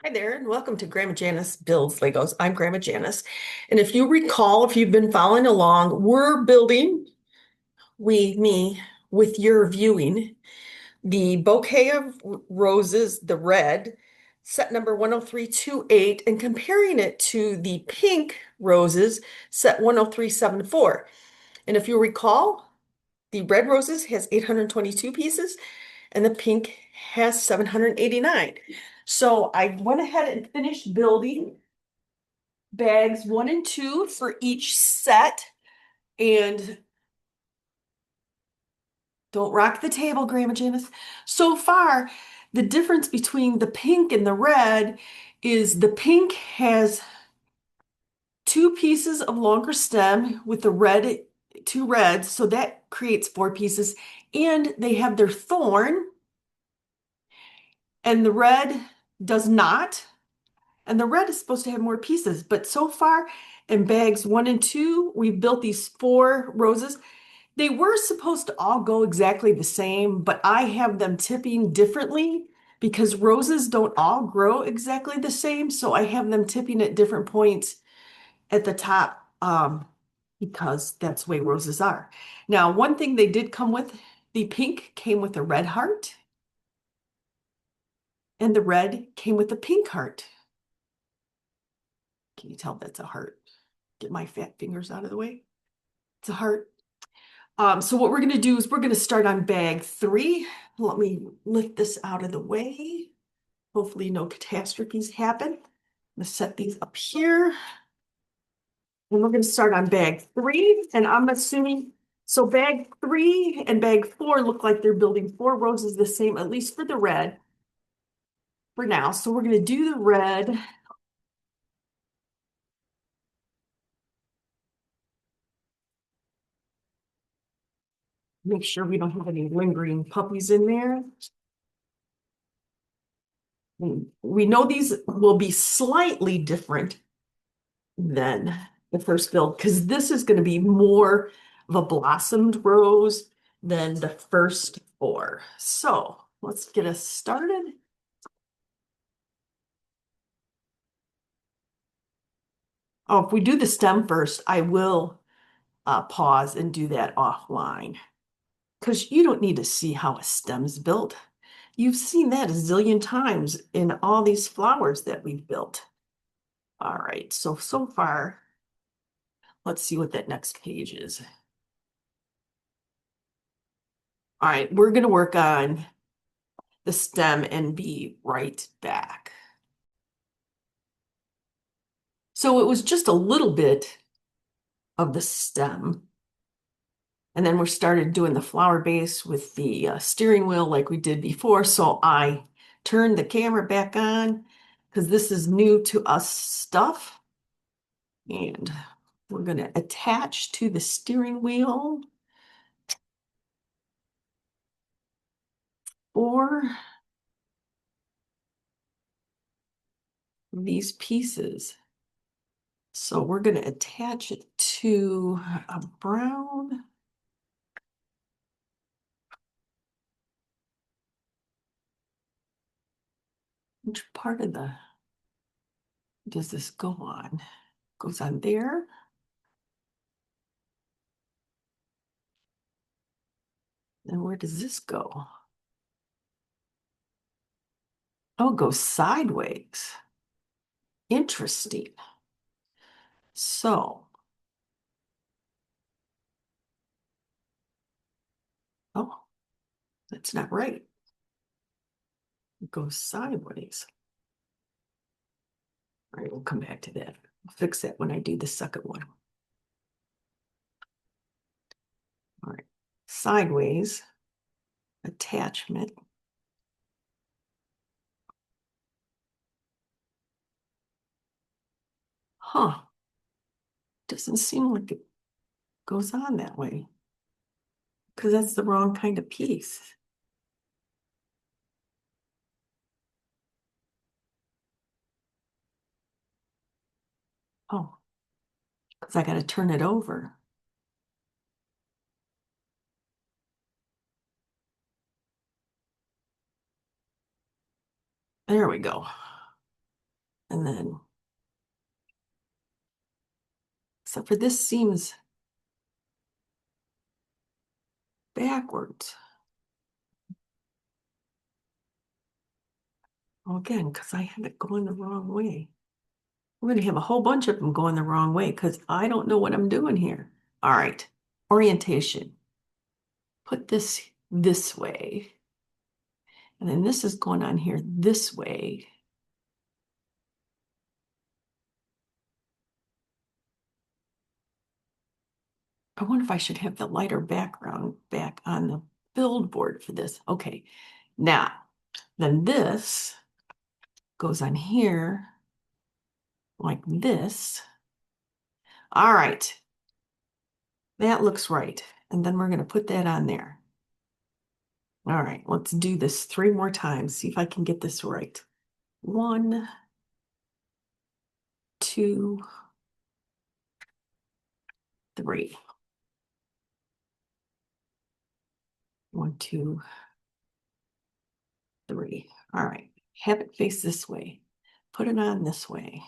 Hi there, and welcome to Grandma Janice Builds Legos. I'm Grandma Janice. And if you recall, if you've been following along, we're building, me, with your viewing, the bouquet of roses, the red, set number 10328, and comparing it to the pink roses, set 10374. And if you recall, the red roses has 822 pieces, and the pink has 789. So I went ahead and finished building bags 1 and 2 for each set. And don't rock the table, Grandma Janice. So far, the difference between the pink and the red is the pink has 2 pieces of longer stem with the red, 2 reds, so that creates 4 pieces. And they have their thorn, and the red does not. And the red is supposed to have more pieces, but so far in bags 1 and 2, we've built these 4 roses. They were supposed to all go exactly the same, but I have them tipping differently because roses don't all grow exactly the same. So I have them tipping at different points at the top, because that's the way roses are. Now, one thing they did come with, the pink came with a red heart, and the red came with a pink heart. Can you tell that's a heart? Get my fat fingers out of the way. It's a heart. So what we're going to do is we're going to start on bag 3. Let me lift this out of the way. Hopefully no catastrophes happen. I'm going to set these up here. And we're going to start on bag 3. And I'm assuming, so bag 3 and bag 4 look like they're building 4 roses the same, at least for the red for now. So we're going to do the red. Make sure we don't have any lingering puppies in there. We know these will be slightly different than the first build because this is going to be more of a blossomed rose than the first 4. So let's get us started. Oh, if we do the stem first, I will pause and do that offline because you don't need to see how a stem's built. You've seen that a zillion times in all these flowers that we've built. All right, so far, let's see what that next page is. All right, we're going to work on the stem and be right back. So it was just a little bit of the stem. And then we started doing the flower base with the steering wheel like we did before. So I turned the camera back on because this is new to us stuff. And we're going to attach to the steering wheel or these pieces. So we're going to attach it to a brown. Which part of the does this go on? Goes on there. And where does this go? Oh, it goes sideways. Interesting. So, oh, that's not right. It goes sideways. All right, we'll come back to that. I'll fix that when I do the second one. All right, sideways attachment. Huh, doesn't seem like it goes on that way because that's the wrong kind of piece. Oh, because I got to turn it over. There we go. And then, except for this seems backwards. Well, again, because I have it going the wrong way. We're going to have a whole bunch of them going the wrong way because I don't know what I'm doing here. All right, orientation. Put this way. And then this is going on here this way. I wonder if I should have the lighter background back on the build board for this. Okay, now, then this goes on here like this. All right, that looks right. And then we're going to put that on there. All right, let's do this 3 more times. See if I can get this right. 1, 2, 3. 1, 2, 3. All right, have it face this way. Put it on this way.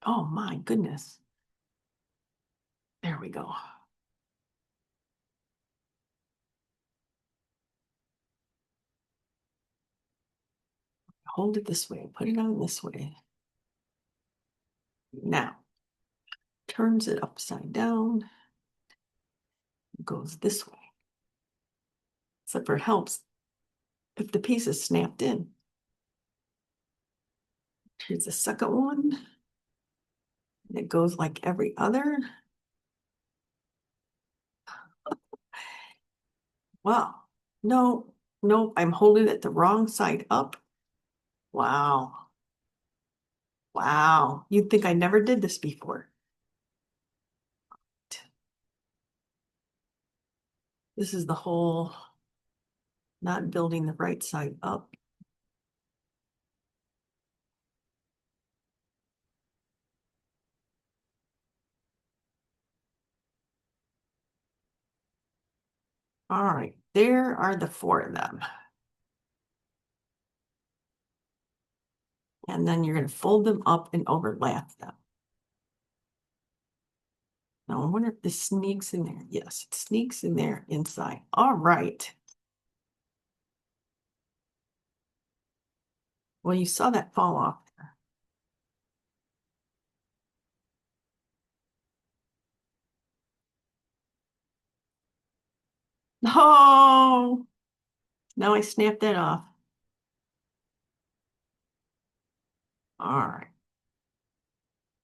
Oh my goodness. There we go. Hold it this way. Put it on this way. Now, turns it upside down. Goes this way. Except for it helps if the piece is snapped in. Here's the second one. It goes like every other. Wow. No, no, I'm holding it the wrong side up. Wow. Wow. You'd think I never did this before. This is the whole not building the right side up. All right, there are the 4 of them. And then you're going to fold them up and overlap them. Now, I wonder if this sneaks in there. Yes, it sneaks in there inside. All right. Well, you saw that fall off there. Oh, now I snapped that off. All right.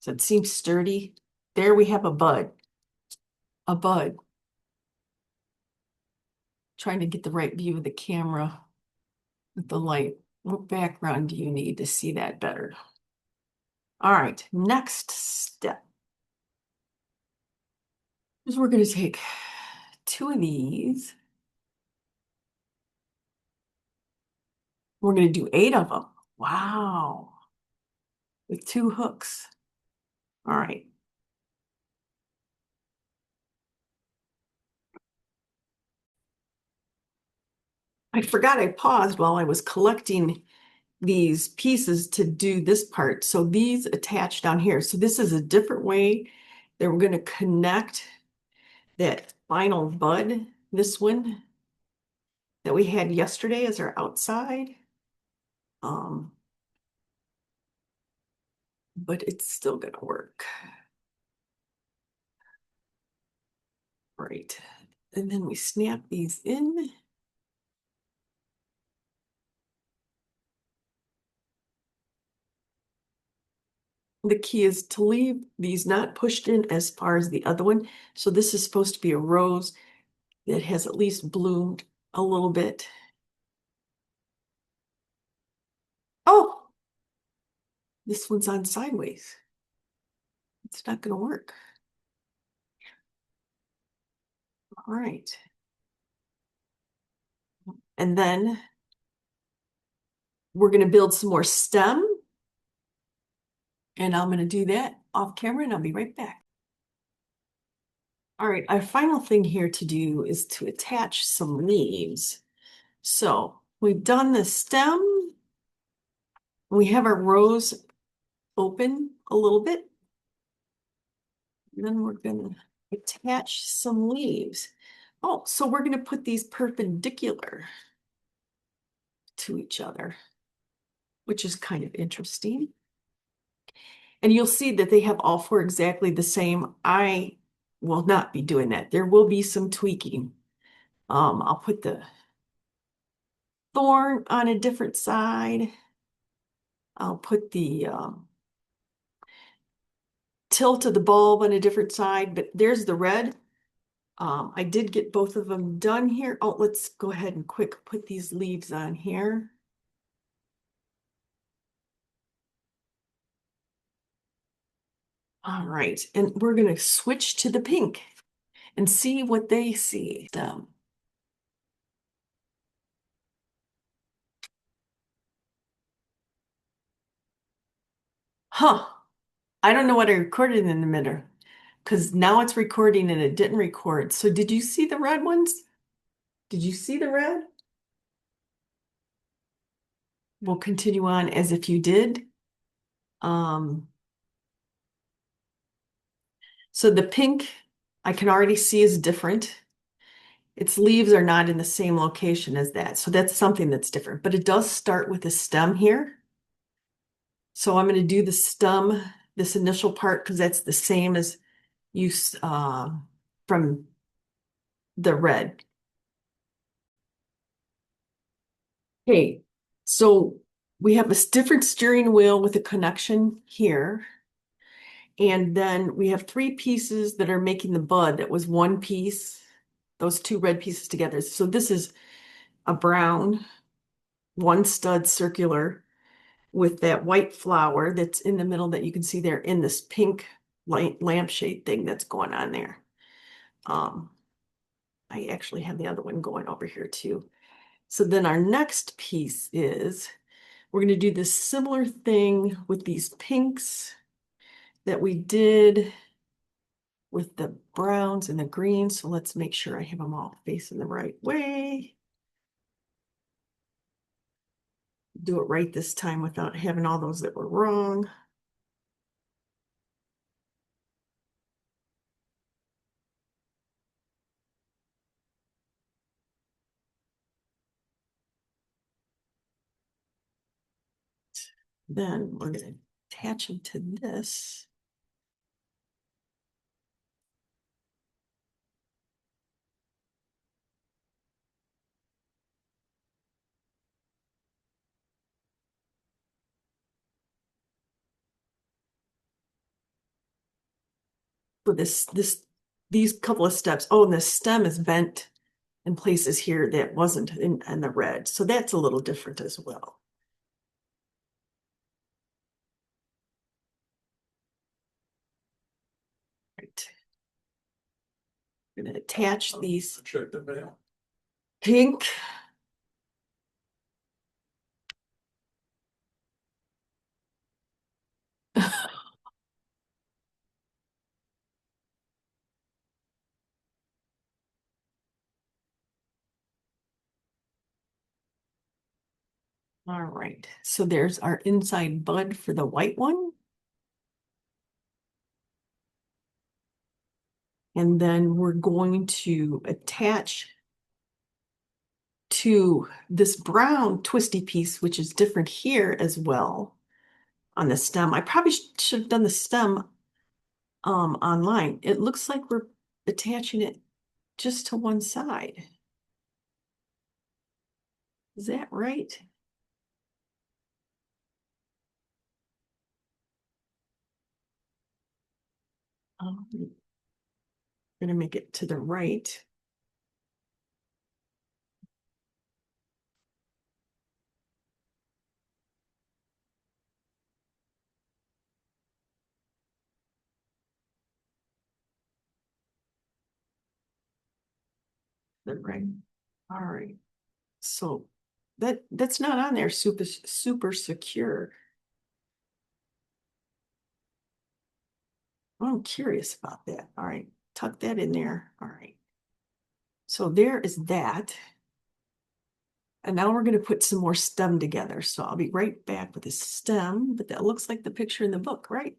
So it seems sturdy. There we have a bud. A bud. Trying to get the right view of the camera with the light. What background do you need to see that better? All right, next step is we're going to take 2 of these. We're going to do 8 of them. Wow. With 2 hooks. All right. I forgot I paused while I was collecting these pieces to do this part. So these attach down here. So this is a different way that we're going to connect that final bud, this one that we had yesterday as our outside. But it's still going to work. Right. And then we snap these in. The key is to leave these not pushed in as far as the other one. So this is supposed to be a rose that has at least bloomed a little bit. Oh, this one's on sideways. It's not going to work. All right. And then we're going to build some more stem. And I'm going to do that off camera and I'll be right back. All right, our final thing here to do is to attach some leaves. So we've done the stem We have our rows open a little bit. And then we're gonna attach some leaves. Oh, so we're gonna put these perpendicular to each other, which is kind of interesting. And you'll see that they have all four exactly the same. I will not be doing that. There will be some tweaking. I'll put the thorn on a different side. I'll put the tilt of the bulb on a different side, but there's the red. I did get both of them done here. Oh, let's go ahead and quick put these leaves on here. All right, and we're gonna switch to the pink and see what they see. Huh, I don't know what I recorded in the middle because now it's recording and it didn't record. So did you see the red ones? Did you see the red? We'll continue on as if you did. Um, so the pink I can already see is different. Its leaves are not in the same location as that. So that's something that's different, but it does start with a stem here. So I'm going to do the stem, this initial part, because that's the same as use from the red. Okay, so we have a different steering wheel with a connection here. And then we have three pieces that are making the bud. That was one piece, those two red pieces together. So this is a brown, one stud circular with that white flower that's in the middle that you can see there in this pink light lampshade thing that's going on there. I actually have the other one going over here too. So then our next piece is we're going to do this similar thing with these pinks that we did with the browns and the greens. So let's make sure I have them all facing the right way. Do it right this time without having all those that were wrong. Then we're going to attach them to this. For these couple of steps. Oh, and the stem is bent in places here that wasn't in the red. So that's a little different as well. Right. I'm going to attach these pink. All right, so there's our inside bud for the white one. And then we're going to attach to this brown twisty piece, which is different here as well on the stem. I probably should have done the stem online. It looks like we're attaching it just to one side. Is that right? I'm gonna make it to the right. The right. All right. So that's not on there super secure. I'm curious about that. All right. Tuck that in there. All right. So there is that. And now we're going to put some more stem together. So I'll be right back with the stem, but that looks like the picture in the book, right?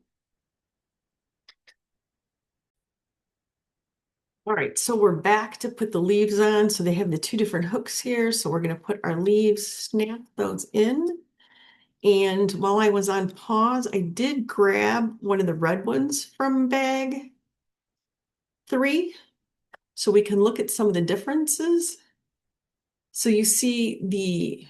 All right, so we're back to put the leaves on. So they have the two different hooks here. So we're going to put our leaves, snap those in. And while I was on pause, I did grab one of the red ones from bag 3 so we can look at some of the differences. So you see the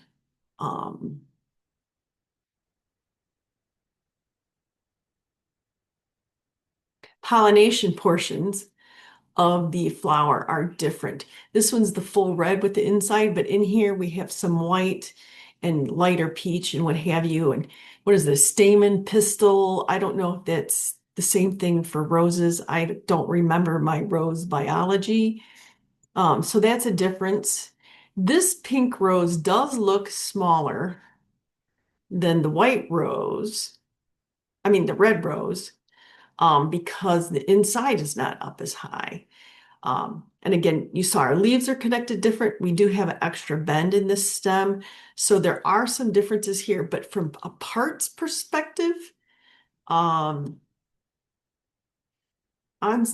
pollination portions of the flower are different. This one's the full red with the inside, but in here we have some white and lighter peach and what have you. And what is this? Stamen, pistil. I don't know if that's the same thing for roses. I don't remember my rose biology. So that's a difference. This pink rose does look smaller than the white rose. I mean, the red rose, because the inside is not up as high. And again, you saw our leaves are connected different. We do have an extra bend in this stem. So there are some differences here, but from a parts perspective, um, I'm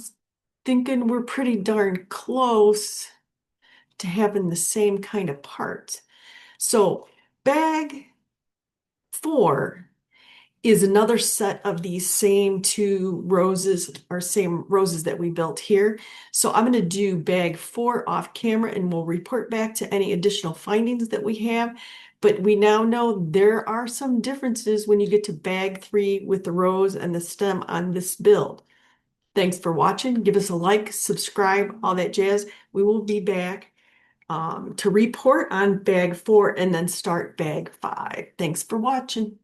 thinking we're pretty darn close to having the same kind of parts. So bag 4 is another set of these same two roses or same roses that we built here. So I'm going to do bag 4 off camera and we'll report back to any additional findings that we have. But we now know there are some differences when you get to bag 3 with the rose and the stem on this build. Thanks for watching. Give us a like, subscribe, all that jazz. We will be back to report on bag 4 and then start bag 5. Thanks for watching.